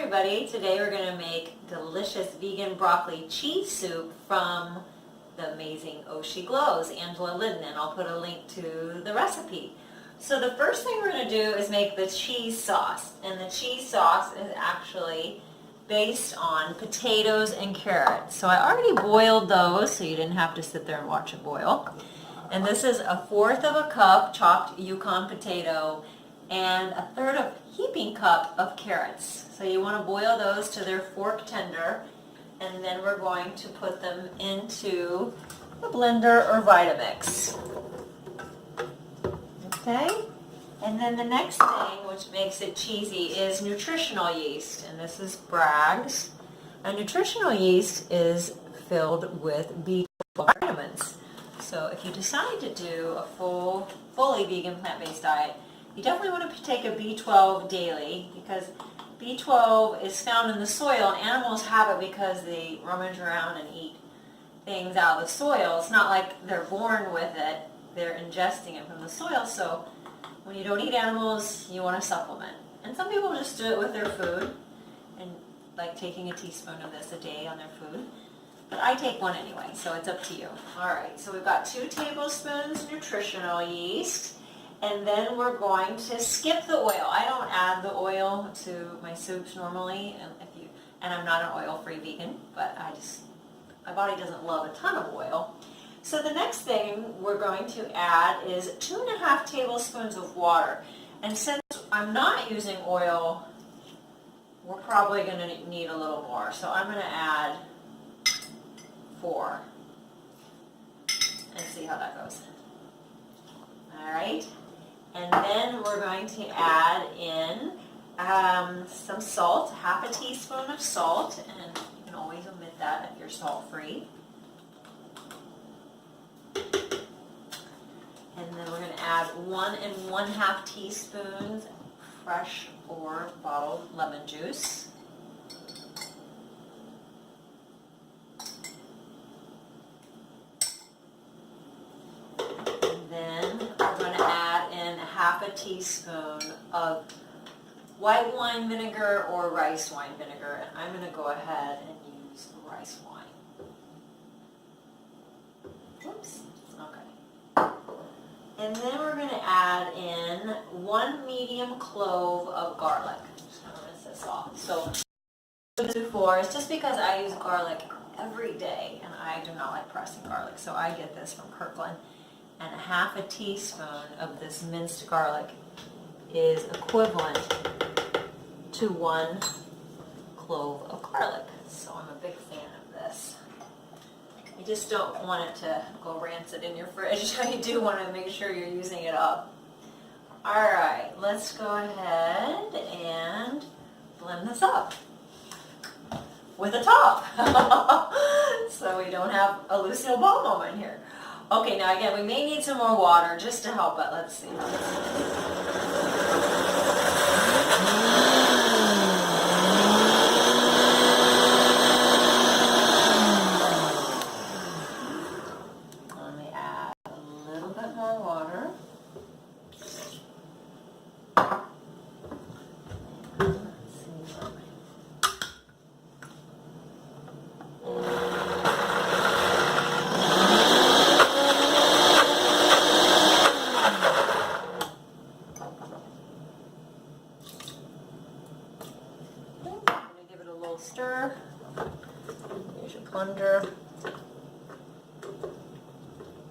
everybody, today we're going to make delicious vegan broccoli cheese soup from the amazing Oshi Glows, Angela Linden, and I'll put a link to the recipe. So the first thing we're going to do is make the cheese sauce, and the cheese sauce is actually based on potatoes and carrots. So I already boiled those so you didn't have to sit there and watch it boil. And this is 1/4 of a cup chopped Yukon potato and 1/3 of heaping cup of carrots. So you want to boil those to their fork tender, and then we're going to put them into a blender or Vitamix. Okay? And then the next thing, which makes it cheesy, is nutritional yeast, and this is Bragg's. A nutritional yeast is filled with B12 vitamins. So if you decide to do a fully vegan plant-based diet, you definitely want to take a B12 daily, because B12 is found in the soil. Animals have it because they rummage around and eat things out of the soil. It's not like they're born with it. They're ingesting it from the soil. So when you don't eat animals, you want to supplement. And some people just do it with their food, and like taking a teaspoon of this a day on their food. But I take one anyway, so it's up to you. All right, so we've got 2 tablespoons nutritional yeast. And then we're going to skip the oil. I don't add the oil to my soups normally, and I'm not an oil-free vegan, but my body doesn't love a ton of oil. So the next thing we're going to add is 2.5 tablespoons of water. And since I'm not using oil, we're probably going to need a little more. So I'm going to add 4 and see how that goes. All right. And then we're going to add in some salt, 1/2 teaspoon of salt, and you can always omit that if you're salt-free. And then we're going to add 1 1/2 teaspoons fresh or bottled lemon juice. And then we're going to add in 1/2 teaspoon of white wine vinegar or rice wine vinegar. And I'm going to go ahead and use rice wine. Oops. Okay. And then we're going to add in 1 medium clove of garlic. I'm going to rinse this off. So before, it's just because I use garlic every day, and I do not like pressing garlic. So I get this from Kirkland. And 1/2 teaspoon of this minced garlic is equivalent to 1 clove of garlic. So I'm a big fan of this. You just don't want it to go rancid in your fridge. You do want to make sure you're using it up. All right, let's go ahead and blend this up with a top so we don't have a Lucille Ball moment here. Okay, now again, we may need some more water just to help, but let's see. Let me add a little bit more water. Stir. Use your plunger,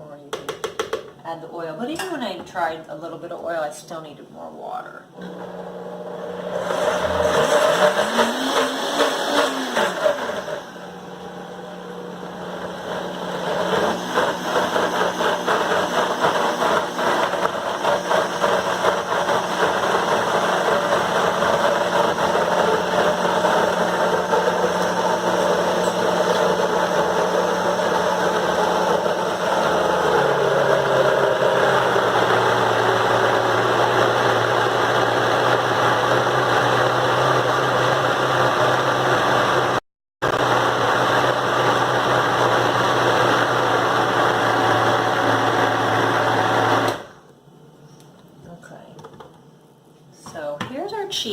or you can add the oil. But even when I tried a little bit of oil, I still needed more water.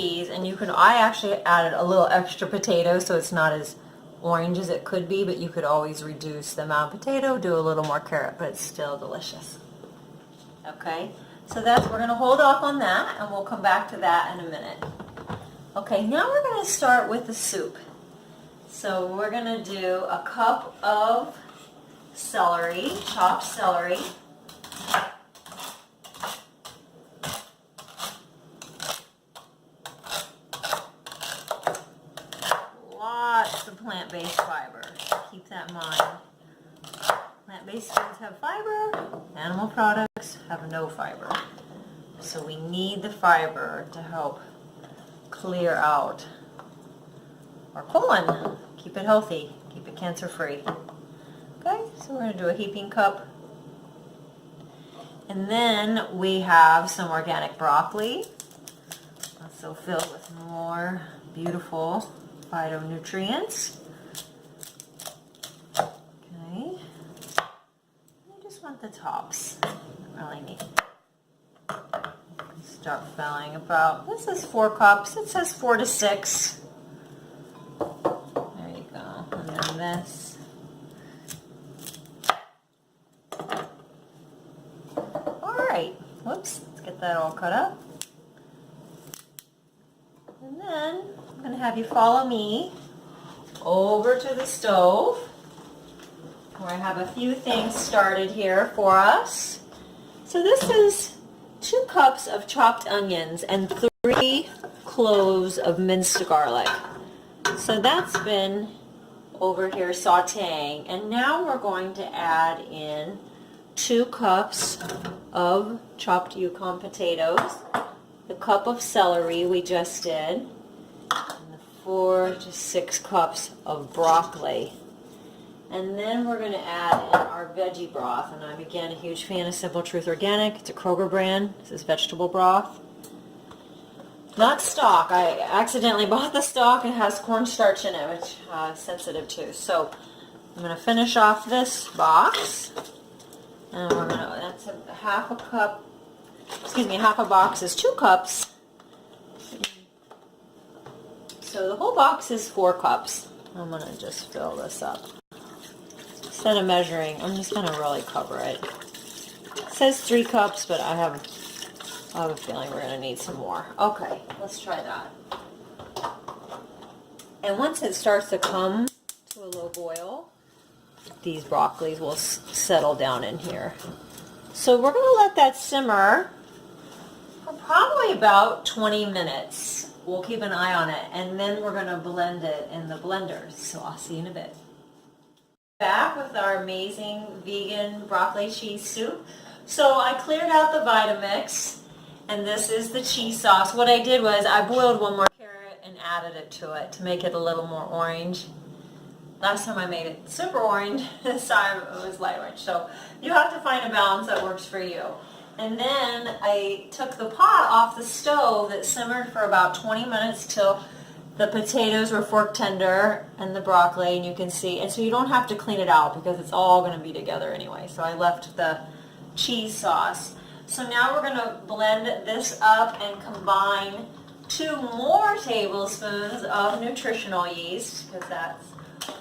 cheese, and I actually added a little extra potato so it's not as orange as it could be, but you could always reduce the amount of potato, do a little more carrot, but it's still delicious. Okay, so we're going to hold off on that, and we'll come back to that in a minute. Okay, now we're going to start with the soup. So we're going to do a cup of celery, chopped celery. Lots of plant-based fiber. Keep that in mind. Plant-based foods have fiber. Animal products have no fiber. So we need the fiber to help clear out our colon. Keep it healthy. Keep it cancer-free. Okay, so we're going to do a heaping cup. And then we have some organic broccoli. Also filled with more beautiful phytonutrients. Okay. I just want the tops. Really neat. Start filling about, this is 4 cups. It says 4 to 6. There you go. And then this. Alright. Whoops. Let's get that all cut up. And then I'm going to have you follow me over to the stove where I have a few things started here for us. So this is 2 cups of chopped onions and 3 cloves of minced garlic. So that's been over here sauteing. And now we're going to add in 2 cups of chopped Yukon potatoes, the cup of celery we just did, and the 4 to 6 cups of broccoli. And then we're going to add in our veggie broth. And I'm, again, a huge fan of Simple Truth Organic. It's a Kroger brand. This is vegetable broth. Not stock. I accidentally bought the stock. It has cornstarch in it, which I'm sensitive to. So I'm going to finish off this box. And we're going to, that's a half a cup, half a box is 2 cups. So the whole box is 4 cups. I'm going to just fill this up. Instead of measuring, I'm just going to really cover it. It says 3 cups, but I have a feeling we're going to need some more. Okay, let's try that. And once it starts to come to a low boil, these broccolis will settle down in here. So we're going to let that simmer for probably about 20 minutes. We'll keep an eye on it, and then we're going to blend it in the blender. So I'll see you in a bit. Back with our amazing vegan broccoli cheese soup. So I cleared out the Vitamix, and this is the cheese sauce. What I did was I boiled 1 more carrot and added it to it to make it a little more orange. Last time I made it super orange, this time it was light orange. So you have to find a balance that works for you. And then I took the pot off the stove that simmered for about 20 minutes till the potatoes were fork tender and the broccoli, and you can see, and so you don't have to clean it out because it's all going to be together anyway. So I left the cheese sauce. So now we're going to blend this up and combine 2 more tablespoons of nutritional yeast, because that's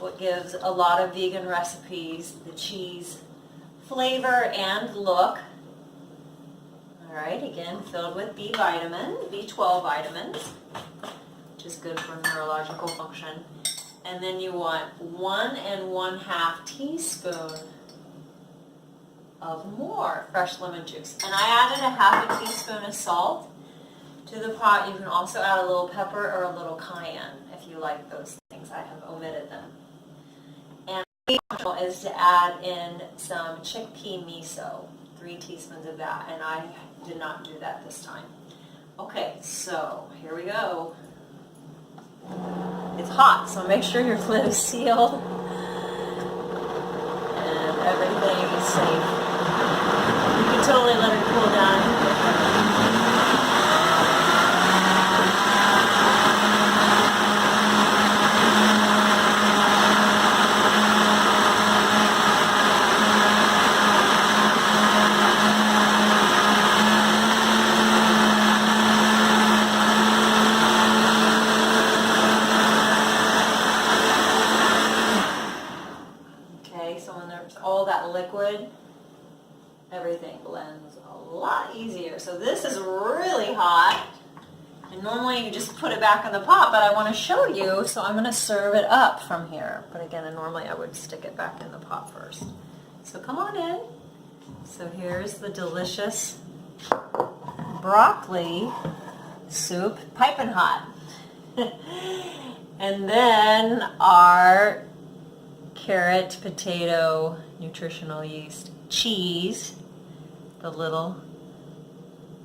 what gives a lot of vegan recipes the cheese flavor and look. Alright, again, filled with B12 vitamins, which is good for neurological function. And then you want 1 1/2 teaspoon of more fresh lemon juice. And I added a 1/2 teaspoon of salt to the pot. You can also add a little pepper or a little cayenne if you like those things. I have omitted them. And the optional is to add in some chickpea miso, 3 teaspoons of that, and I did not do that this time. Okay, so here we go. It's hot, so make sure your lid is sealed and everything is safe. You can totally let it cool down. liquid, everything blends a lot easier. So this is really hot. And normally you just put it back in the pot, but I want to show you, so I'm going to serve it up from here. But again, normally I would stick it back in the pot first. So come on in. So here's the delicious broccoli soup, piping hot. And then our carrot, potato, nutritional yeast, cheese, the little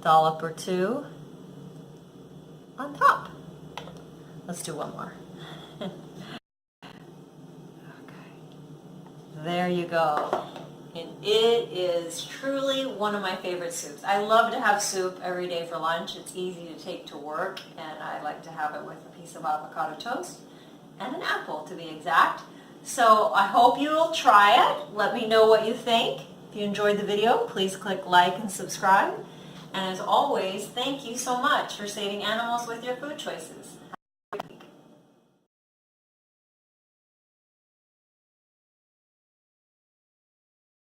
dollop or two on top. Let's do one more. Okay. There you go. And it is truly one of my favorite soups. I love to have soup every day for lunch. It's easy to take to work, and I like to have it with a piece of avocado toast and an apple, to be exact. So I hope you will try it. Let me know what you think. If you enjoyed the video, please click like and subscribe. And as always, thank you so much for saving animals with your food choices.